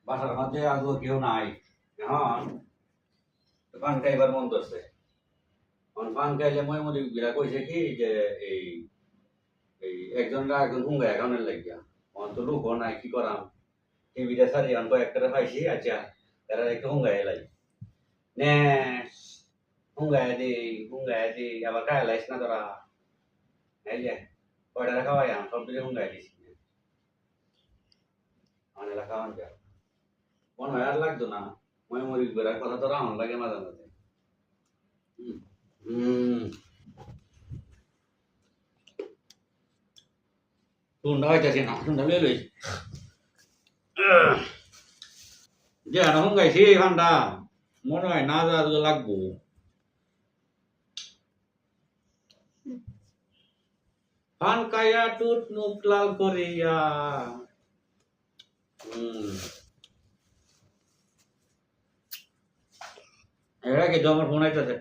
বাসার মধ্যে আজও কেউ নাই এখন পান খাইবার মন করছে এখন পান খাইলে মই মনে বিরা কইছে কি যে এই এই একজন হুঙ্গা একাউন্টের লাগিয়া এখন তো লোক নাই কি করাম টিভিটা সারি এখন কয়েকটা পাইছি আচ্ছা তারা একটু হুঙ্গা এলাই নে হুঙ্গা দি আবার খাই লাইস না তোরা এই যে কয়টা খাওয়াই সব দিকে হুঙ্গা দিছি আমার এলাকা খাওয়ান মনে হয় আর লাগতো না মই মরি বেড়ার কথা তো রাউন্ড লাগে মাঝে মাঝে ঠান্ডা হইতেছে না ঠান্ডা লই লই যে এখন গাইছি ঠান্ডা মনে হয় না যা লাগবো পান কায়া টুট মুখ লাল করিয়া এরা কি আমার ফোন আইতেছে